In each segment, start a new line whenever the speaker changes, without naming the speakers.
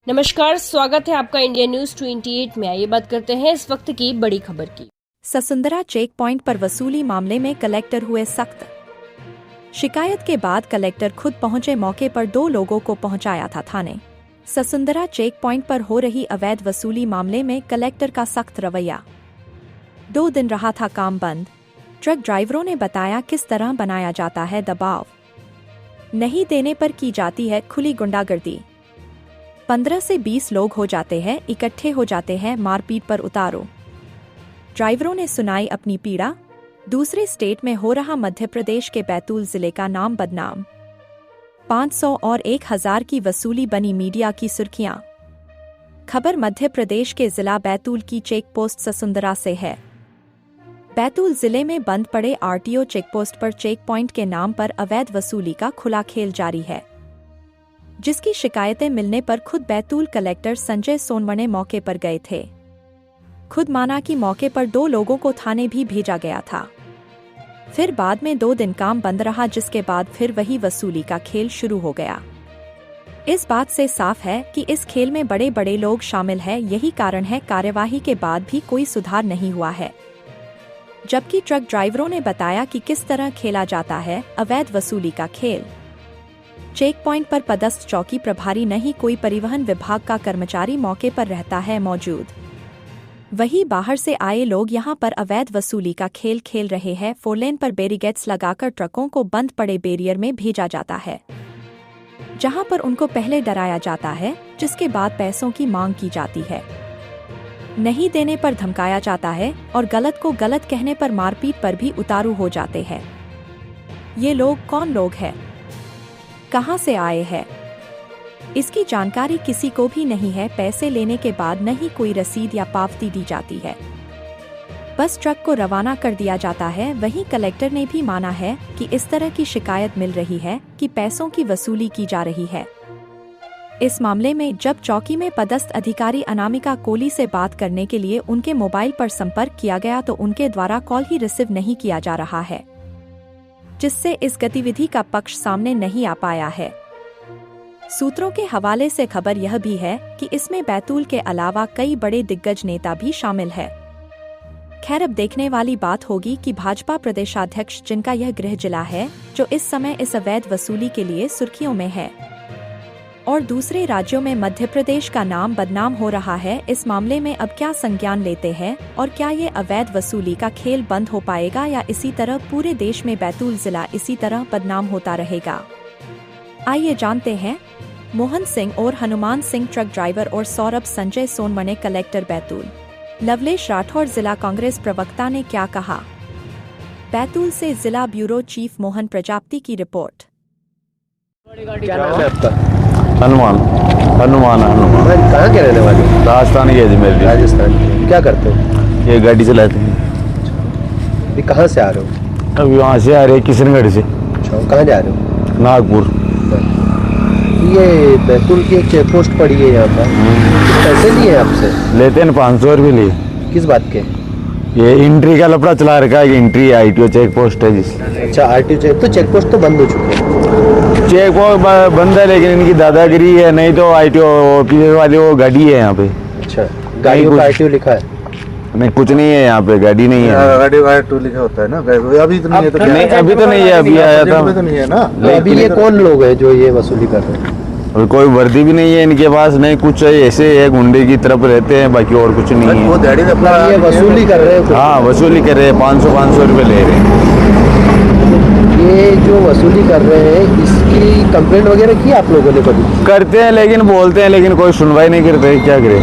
नमस्कार, स्वागत है आपका इंडिया न्यूज 28 में। आइए बात करते हैं इस वक्त की बड़ी खबर की।
ससुंदरा चेक पॉइंट पर वसूली मामले में कलेक्टर हुए सख्त। शिकायत के बाद कलेक्टर खुद पहुंचे मौके पर 2 लोगों को पहुंचाया था थाने। ससुंदरा चेक पॉइंट पर हो रही अवैध वसूली मामले में कलेक्टर का सख्त रवैया। 2 दिन रहा था काम बंद। ट्रक ड्राइवरों ने बताया किस तरह बनाया जाता है दबाव। नहीं देने पर की जाती है खुली गुंडागर्दी। 15 से 20 लोग हो जाते हैं, इकट्ठे हो जाते हैं, मारपीट पर उतारो। ड्राइवरों ने सुनाई अपनी पीड़ा। दूसरे स्टेट में हो रहा मध्य प्रदेश के बैतूल जिले का नाम बदनाम। 500 और 1000 की वसूली बनी मीडिया की सुर्खियां। खबर मध्य प्रदेश के जिला बैतूल की चेक पोस्ट ससुंदरा से है। बैतूल जिले में बंद पड़े आरटीओ चेकपोस्ट पर चेक पॉइंट के नाम पर अवैध वसूली का खुला खेल जारी है, जिसकी शिकायतें मिलने पर खुद बैतूल कलेक्टर संजय सोनवणे मौके पर गए थे। खुद माना कि मौके पर 2 लोगों को थाने भी भेजा गया था। फिर बाद में 2 दिन काम बंद रहा, जिसके बाद फिर वही वसूली का खेल शुरू हो गया। इस बात से साफ है कि इस खेल में बड़े बड़े लोग शामिल हैं। यही कारण है कार्यवाही के बाद भी कोई सुधार नहीं हुआ है। जबकि ट्रक ड्राइवरों ने बताया कि किस तरह खेला जाता है अवैध वसूली का खेल। चेक पॉइंट पर पदस्थ चौकी प्रभारी नहीं, कोई परिवहन विभाग का कर्मचारी मौके पर रहता है मौजूद। वही बाहर से आए लोग यहां पर अवैध वसूली का खेल खेल रहे हैं। 4 लेन पर बैरिकेड्स लगाकर ट्रकों को बंद पड़े बैरियर में भेजा जाता है, जहां पर उनको पहले डराया जाता है, जिसके बाद पैसों की मांग की जाती है। नहीं देने पर धमकाया जाता है और गलत को गलत कहने पर मारपीट पर भी उतारू हो जाते हैं। ये लोग कौन लोग हैं, कहां से आए हैं, इसकी जानकारी किसी को भी नहीं है। पैसे लेने के बाद नहीं कोई रसीद या पावती दी जाती है, बस ट्रक को रवाना कर दिया जाता है। वहीं कलेक्टर ने भी माना है कि इस तरह की शिकायत मिल रही है कि पैसों की वसूली की जा रही है। इस मामले में जब चौकी में पदस्थ अधिकारी अनामिका कोहली से बात करने के लिए उनके मोबाइल पर संपर्क किया गया तो उनके द्वारा कॉल ही रिसीव नहीं किया जा रहा है, जिससे इस गतिविधि का पक्ष सामने नहीं आ पाया है। सूत्रों के हवाले से खबर यह भी है कि इसमें बैतूल के अलावा कई बड़े दिग्गज नेता भी शामिल है। खैर, अब देखने वाली बात होगी कि भाजपा प्रदेशाध्यक्ष, जिनका यह गृह जिला है, जो इस समय इस अवैध वसूली के लिए सुर्खियों में है, और दूसरे राज्यों में मध्य प्रदेश का नाम बदनाम हो रहा है, इस मामले में अब क्या संज्ञान लेते हैं और क्या ये अवैध वसूली का खेल बंद हो पाएगा या इसी तरह पूरे देश में बैतूल जिला इसी तरह बदनाम होता रहेगा। आइए जानते हैं। मोहन सिंह और हनुमान सिंह ट्रक ड्राइवर और सौरभ संजय सोनवणे कलेक्टर बैतूल। लवलेश राठौर जिला कांग्रेस प्रवक्ता ने क्या कहा। बैतूल से जिला ब्यूरो चीफ मोहन प्रजापति की रिपोर्ट।
क्या नाम है आपका?
हनुमान।
कहाँ के रहने वाले?
राजस्थान के अजमेर।
राजस्थान। क्या करते हो?
ये गाड़ी चलाते हैं।
अभी कहाँ से आ रहे हो?
अभी वहाँ से आ रहे हैं किशनगढ़ से।
अच्छा, कहाँ जा रहे हो?
नागपुर।
ये बैतूल की एक चेक पोस्ट पड़ी है यहाँ पर, पैसे लिए आपसे?
लेते हैं 500 रुपये लिए।
किस बात के?
ये एंट्री का लफड़ा चला रखा है। एंट्री आईटीओ चेक पोस्ट है जिस।
अच्छा, आरटीओ चेक पोस्ट तो बंद हो चुके हैं।
चेक पोस्ट बंद है, लेकिन इनकी दादागिरी है। नहीं तो आईटीओ ऑफिस वाली वो गाड़ी है यहाँ पे।
अच्छा, गाड़ियों का आरटीओ लिखा है?
नहीं, कुछ नहीं है यहाँ पे, गाड़ी नहीं है।
गाड़ी आरटीओ लिखा होता है ना। अभी तो नहीं है।
नहीं, अभी तो नहीं है, अभी आया था।
तो नहीं है ना।
अभी ये कौन लोग हैं जो ये वसूली कर रहे हैं?
और कोई वर्दी भी नहीं है इनके पास, नहीं कुछ है, ऐसे है गुंडे की तरफ रहते हैं, बाकी और कुछ नहीं है।
वो दिहाड़ी में अपना
ये वसूली कर रहे हैं?
हाँ, वसूली कर रहे हैं। 500 रुपये ले रहे हैं।
ये जो वसूली कर रहे हैं, इसकी कंप्लेंट वगैरह की आप लोगों ने कभी?
करते हैं, लेकिन बोलते हैं, लेकिन कोई सुनवाई नहीं करते। क्या करें?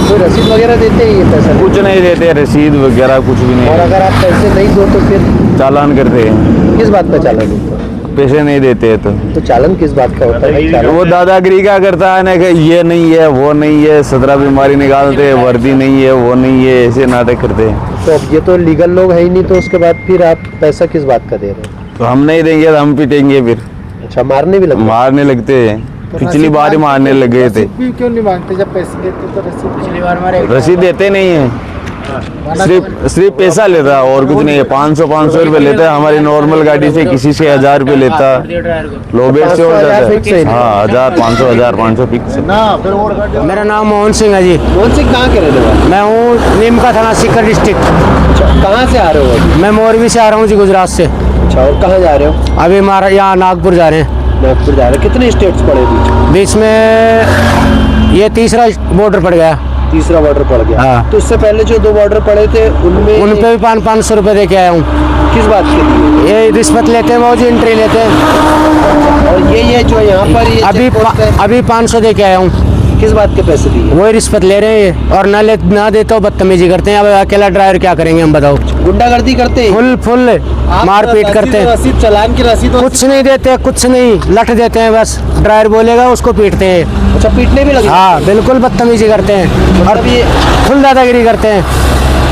कोई रसीद वगैरह देते हैं ये पैसा?
कुछ नहीं देते, रसीद वगैरह कुछ भी नहीं।
और अगर आप पैसे नहीं दो तो फिर
चालान करते हैं।
किस बात का चालान होता है?
पैसे नहीं देते
तो चालान किस बात का होता है? चालान
वो दादागिरी का करता है ना कि ये नहीं है, वो नहीं है, 17 बीमारी निकालते हैं, वर्दी नहीं है, वो नहीं है, ऐसे नाटक करते हैं।
तो अब ये तो लीगल लोग है ही नहीं, तो उसके बाद फिर आप पैसा किस बात का दे रहे हैं?
तो हम नहीं देंगे तो हम पिटेंगे फिर।
अच्छा, मारने भी लगते?
मारने लगते हैं। पिछली बार ही मारने लग गए थे।
क्यों नहीं मांगते? जब पैसे देते तो रसीद पिछली बार मारे।
रसीद देते नहीं है। सिर्फ पैसा लेता है और कुछ नहीं है। 500 रुपये लेता है। हमारी नॉर्मल गाड़ी से किसी से 1000 रुपये लेता, लो बेट से और जाता है। हाँ 1500 फिक्स है।
मेरा नाम मोहन सिंह है जी।
मोहन सिंह कहाँ के रहने वाले?
मैं हूँ नीमका थाना सीकर डिस्ट्रिक्ट।
कहाँ से आ रहे हो?
मैं मोरबी से आ रहा हूँ जी, गुजरात से।
अच्छा, और कहाँ जा रहे हो?
अभी हमारा यहाँ नागपुर जा रहे हैं।
नागपुर जा रहे हैं। कितने स्टेट्स पड़े
बीच में? ये तीसरा बॉर्डर पड़ गया।
तीसरा बॉर्डर पड़ गया।
हाँ।
तो उससे पहले जो 2 बॉर्डर पड़े थे उनमें
उन पे भी 500 रुपये दे के आया हूँ।
किस बात के लिए?
ये रिश्वत लेते हैं वो जी, एंट्री लेते हैं।
और ये जो यहाँ पर ये
अभी 500 दे के आया हूँ।
किस बात के पैसे दिए?
वही रिश्वत ले रहे हैं और ना दे तो बदतमीजी करते हैं। अब अकेला ड्राइवर क्या करेंगे हम, बताओ।
गुंडागर्दी करते हैं?
फुल मारपीट करते हैं।
रसीद, चालान की रसीद
कुछ नहीं देते, कुछ नहीं, लट देते हैं बस। ड्राइवर बोलेगा उसको पीटते हैं।
अच्छा, पीटने भी लगे?
हाँ बिल्कुल बदतमीजी करते हैं और
ये
फुल दादागिरी करते हैं।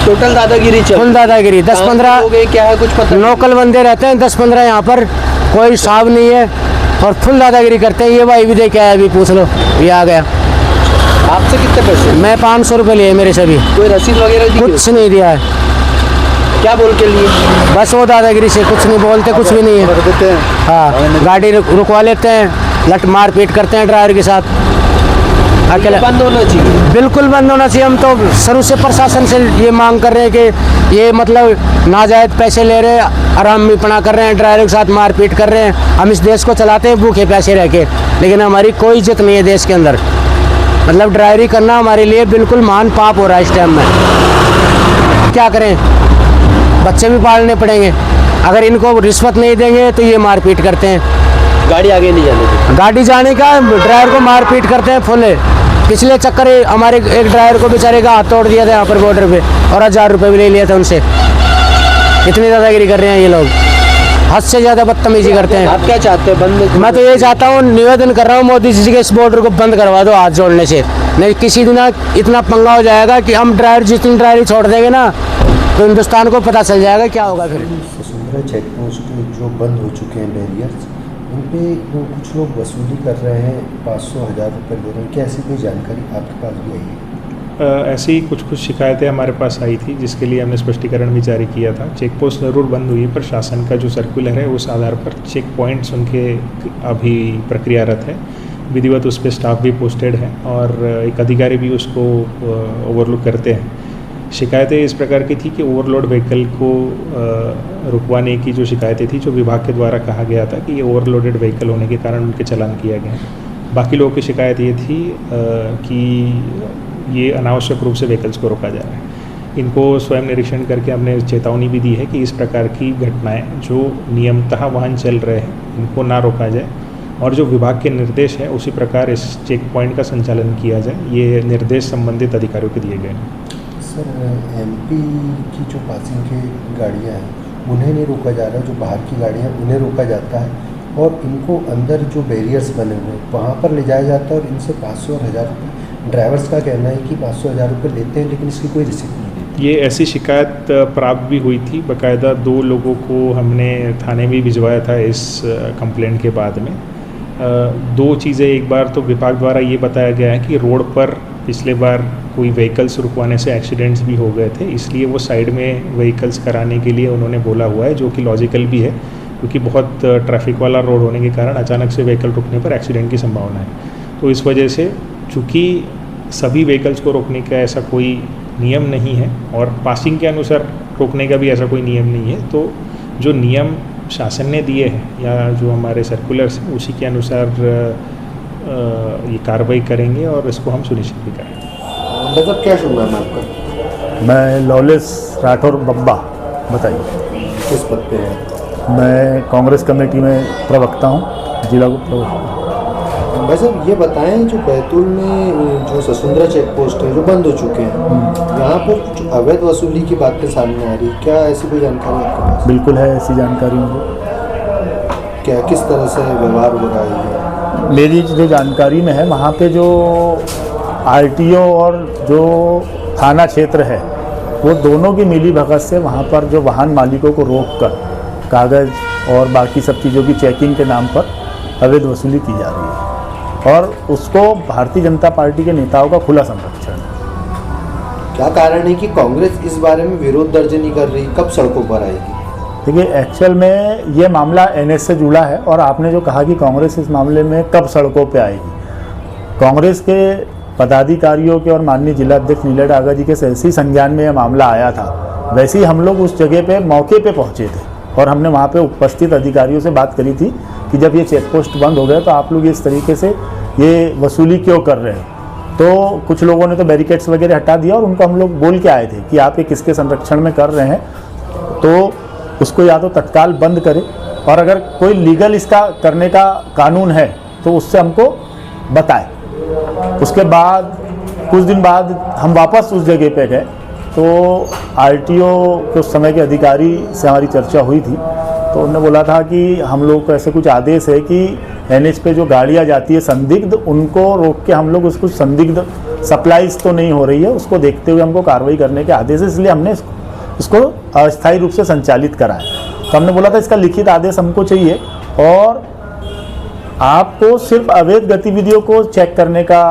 टोटल दादागिरी चल
फुल दादागिरी। 10-15
हो गए, क्या है कुछ पता?
लोकल बंदे रहते हैं 10-15 यहाँ पर, कोई साहब नहीं है और फुल दादागिरी करते हैं। ये भाई भी दे के आया, अभी पूछ लो, ये आ गया।
आपसे कितने पैसे?
मैं 500 रुपये लिए मेरे से भी।
कोई रसीद वगैरह दी?
कुछ नहीं दिया है।
क्या बोल के लिए?
बस वो दादागिरी से कुछ नहीं बोलते, कुछ भी नहीं है। हाँ, गाड़ी रुकवा लेते हैं, लट मार पीट करते हैं ड्राइवर के साथ। अकेला
बंद होना चाहिए।
बिल्कुल बंद होना चाहिए। हम तो शुरू से प्रशासन से ये मांग कर रहे हैं कि ये मतलब नाजायज पैसे ले रहे हैं, आरामीपना कर रहे हैं, ड्राइवर के साथ मारपीट कर रहे हैं। हम इस देश को चलाते हैं भूखे प्यासे रह के, लेकिन हमारी कोई इज्जत नहीं है देश के अंदर। मतलब ड्राइवरी करना हमारे लिए बिल्कुल महान पाप हो रहा है इस टाइम में। क्या करें, बच्चे भी पालने पड़ेंगे। अगर इनको रिश्वत नहीं देंगे तो ये मारपीट करते हैं।
गाड़ी आगे नहीं जाने देती।
गाड़ी जाने का ड्राइवर को मारपीट करते हैं फुल। पिछले चक्कर हमारे एक ड्राइवर को बेचारे का हाथ तोड़ दिया था यहाँ पर बॉर्डर पे और 1000 रुपये भी ले लिया था उनसे। इतनी दादागिरी कर रहे हैं ये लोग, हद से ज़्यादा बदतमीजी करते हैं।
आप क्या चाहते हैं? बंद?
मैं तो ये चाहता हूँ, निवेदन कर रहा हूँ मोदी जी के, इस बॉर्डर को बंद करवा दो हाथ जोड़ने से। नहीं किसी दिन इतना पंगा हो जाएगा कि हम ड्राइवर जितनी ड्राइवरी छोड़ देंगे ना तो हिंदुस्तान को पता चल जाएगा क्या होगा फिर।
वसुंधरा चेक पोस्ट जो बंद हो चुके हैं बैरियर्स, उन पे कुछ लोग वसूली कर रहे हैं, 500-1000 रुपये ले रहे हैं। क्या ऐसी कोई जानकारी आपके पास भी आई है?
ऐसी कुछ शिकायतें हमारे पास आई थी, जिसके लिए हमने स्पष्टीकरण भी जारी किया था। चेक पोस्ट ज़रूर बंद हुई, पर शासन का जो सर्कुलर है उस आधार पर चेक पॉइंट्स उनके अभी प्रक्रियारत है। विधिवत उस पर स्टाफ भी पोस्टेड है और एक अधिकारी भी उसको ओवरलुक करते हैं। शिकायतें इस प्रकार की थी कि ओवरलोड व्हीकल को रुकवाने की जो शिकायतें थी, जो विभाग के द्वारा कहा गया था कि ये ओवरलोडेड व्हीकल होने के कारण उनके चालान किया गया। बाकी लोगों की शिकायत ये थी कि ये अनावश्यक रूप से व्हीकल्स को रोका जा रहा है। इनको स्वयं निरीक्षण करके हमने चेतावनी भी दी है कि इस प्रकार की घटनाएं जो नियमतः वाहन चल रहे हैं इनको ना रोका जाए और जो विभाग के निर्देश है उसी प्रकार इस चेक पॉइंट का संचालन किया जाए। ये निर्देश संबंधित अधिकारियों को दिए गए हैं।
सर, एमपी की जो पासिंग की गाड़ियाँ हैं उन्हें नहीं रोका जा रहा, जो बाहर की गाड़ियाँ उन्हें रोका जाता है और इनको अंदर जो बैरियर्स बने हुए हैं वहाँ पर ले जाया जाता है और इनसे 500 और 1000 रुपये। ड्राइवर्स का कहना है कि 500-1000 रुपये लेते हैं लेकिन इसकी कोई रिसीप्ट नहीं देती।
ये ऐसी शिकायत प्राप्त भी हुई थी। बाकायदा 2 लोगों को हमने थाने में भिजवाया था इस कंप्लेंट के बाद में। 2 चीज़ें, एक बार तो विभाग द्वारा ये बताया गया है कि रोड पर पिछले बार कोई व्हीकल्स रुकवाने से एक्सीडेंट्स भी हो गए थे, इसलिए वो साइड में व्हीकल्स कराने के लिए उन्होंने बोला हुआ है, जो कि लॉजिकल भी है क्योंकि बहुत ट्रैफिक वाला रोड होने के कारण अचानक से व्हीकल रुकने पर एक्सीडेंट की संभावना है। तो इस वजह से चूँकि सभी व्हीकल्स को रोकने का ऐसा कोई नियम नहीं है और पासिंग के अनुसार रोकने का भी ऐसा कोई नियम नहीं है, तो जो नियम शासन ने दिए हैं या जो हमारे सर्कुलर्स हैं उसी के अनुसार ये कार्रवाई करेंगे और इसको हम सुनिश्चित भी करेंगे।
मतलब क्या शुभ नाम है आपका?
मैं लॉलेस राठौर बब्बा। बताइए।
किस पद पे है?
मैं कांग्रेस कमेटी में प्रवक्ता हूँ, जिला प्रवक्ता।
भाई साहब, ये बताएं, जो बैतूल में जो वसुंधरा चेक पोस्ट है जो बंद हो चुके हैं, यहाँ पर अवैध वसूली की बातें सामने आ रही, क्या ऐसी कोई जानकारी आपके पास?
बिल्कुल है, ऐसी जानकारी मुझे।
क्या किस तरह से व्यवहार हो रहा है?
मेरी जो जानकारी में है, वहाँ पे जो आरटीओ और जो थाना क्षेत्र है वो दोनों की मिली भगत से वहाँ पर जो वाहन मालिकों को रोककर कागज़ और बाकी सब चीज़ों की चेकिंग के नाम पर अवैध वसूली की जा रही है और उसको भारतीय जनता पार्टी के नेताओं का खुला संरक्षण है।
क्या कारण है कि कांग्रेस इस बारे में विरोध दर्ज नहीं कर रही, कब सड़कों पर आएगी?
देखिए, एक्चुअल में ये मामला एनएस से जुड़ा है और आपने जो कहा कि कांग्रेस इस मामले में कब सड़कों पे आएगी, कांग्रेस के पदाधिकारियों के और माननीय जिला अध्यक्ष नीलम डागा जी के ऐसी संज्ञान में यह मामला आया था, वैसे ही हम लोग उस जगह पे मौके पे पहुंचे थे और हमने वहाँ पे उपस्थित अधिकारियों से बात करी थी कि जब ये चेक पोस्ट बंद हो गया तो आप लोग इस तरीके से ये वसूली क्यों कर रहे हैं। तो कुछ लोगों ने तो बैरिकेड्स वगैरह हटा दिया और उनको हम लोग बोल के आए थे कि आप ये किसके संरक्षण में कर रहे हैं, तो उसको या तो तत्काल बंद करें और अगर कोई लीगल इसका करने का कानून है तो उससे हमको बताएं। उसके बाद कुछ दिन बाद हम वापस उस जगह पे गए तो आरटीओ के उस समय के अधिकारी से हमारी चर्चा हुई थी, तो उन्होंने बोला था कि हम लोग को ऐसे कुछ आदेश है कि एनएच पे जो गाड़ियाँ जाती है संदिग्ध, उनको रोक के हम लोग उसको संदिग्ध सप्लाईज तो नहीं हो रही है उसको देखते हुए हमको कार्रवाई करने के आदेश है, इसलिए हमने इसको अस्थायी रूप से संचालित कराया। तो हमने बोला था इसका लिखित आदेश हमको चाहिए और आपको सिर्फ अवैध गतिविधियों को चेक करने का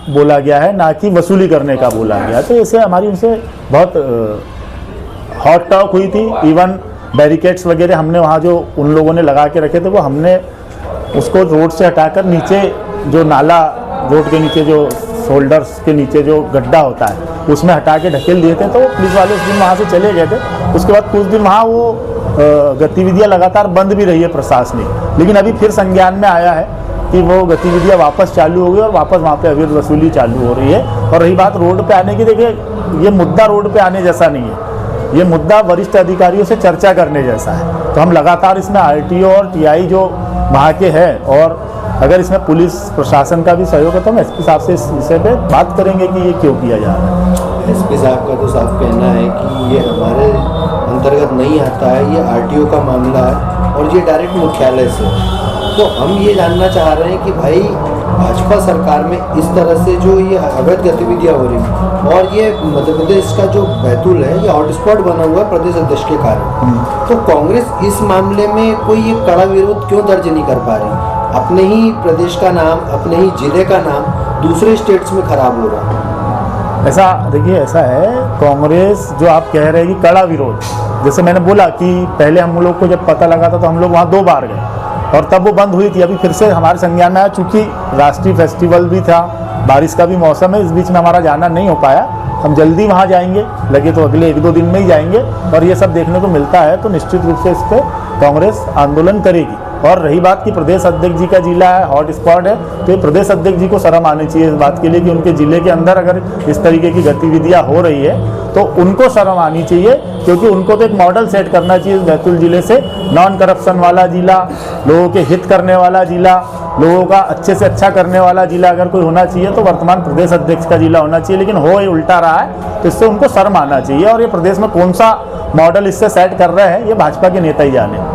बोला गया है, ना कि वसूली करने का बोला गया है। तो ऐसे हमारी उनसे बहुत हॉट टॉक हुई थी। इवन बैरिकेड्स वगैरह हमने वहाँ जो उन लोगों ने लगा के रखे थे वो हमने उसको रोड से हटाकर नीचे जो नाला, रोड के नीचे जो शोल्डर्स के नीचे जो गड्ढा होता है उसमें हटा के ढकेल दिए थे। तो पुलिस वाले उस दिन वहाँ से चले गए थे। उसके बाद कुछ दिन वहाँ वो गतिविधियाँ लगातार बंद भी रही है प्रशासनिक, लेकिन अभी फिर संज्ञान में आया है कि वो गतिविधियाँ वापस चालू हो गई और वापस वहाँ पे अवैध वसूली चालू हो रही है। और रही बात रोड पे आने की, देखिए ये मुद्दा रोड पे आने जैसा नहीं है, ये मुद्दा वरिष्ठ अधिकारियों से चर्चा करने जैसा है। तो हम लगातार इसमें आरटीओ और टीआई जो वहाँ के हैं और अगर इसमें पुलिस प्रशासन का भी सहयोग है तो हम एसपी साहब से इस विषय पे बात करेंगे कि ये क्यों किया जा रहा है।
एसपी साहब का तो साफ कहना है कि ये हमारे अंतर्गत नहीं आता है, ये आरटीओ का मामला है और ये डायरेक्ट मुख्यालय से। तो हम ये जानना चाह रहे हैं कि भाई भाजपा सरकार में इस तरह से जो ये अवैध गतिविधियाँ हो रही और ये मध्य प्रदेश का जो बैतूल है ये हॉटस्पॉट बना हुआ है प्रदेश अध्यक्ष के कारण, तो कांग्रेस इस मामले में कोई ये कड़ा विरोध क्यों दर्ज नहीं कर पा रही? अपने ही प्रदेश का नाम, अपने ही जिले का नाम दूसरे स्टेट्स में खराब हो रहा है।
ऐसा देखिए, ऐसा है कांग्रेस जो आप कह रहे हैं कि कड़ा विरोध, जैसे मैंने बोला कि पहले हम लोग को जब पता लगा था तो हम लोग वहाँ 2 बार गए और तब वो बंद हुई थी। अभी फिर से हमारे संज्ञान में आया, चूँकि राष्ट्रीय फेस्टिवल भी था, बारिश का भी मौसम है, इस बीच में हमारा जाना नहीं हो पाया। हम जल्दी वहाँ जाएंगे, लगे तो अगले 1-2 दिन में ही जाएंगे और ये सब देखने को मिलता है तो निश्चित रूप से इस पर कांग्रेस आंदोलन करेगी। और रही बात कि प्रदेश अध्यक्ष जी का जिला है, हॉट स्पॉट है, तो ये प्रदेश अध्यक्ष जी को शर्म आनी चाहिए इस बात के लिए कि उनके जिले के अंदर अगर इस तरीके की गतिविधियां हो रही है तो उनको शर्म आनी चाहिए, क्योंकि उनको तो एक मॉडल सेट करना चाहिए बैतूल जिले से, नॉन करप्शन वाला जिला, लोगों के हित करने वाला जिला, लोगों का अच्छे से अच्छा करने वाला जिला अगर कोई होना चाहिए तो वर्तमान प्रदेश अध्यक्ष का जिला होना चाहिए। लेकिन हो ये उल्टा रहा है, तो इससे उनको शर्म आना चाहिए और ये प्रदेश में कौन सा मॉडल इससे सेट कर रहे हैं ये भाजपा के नेता ही जाने।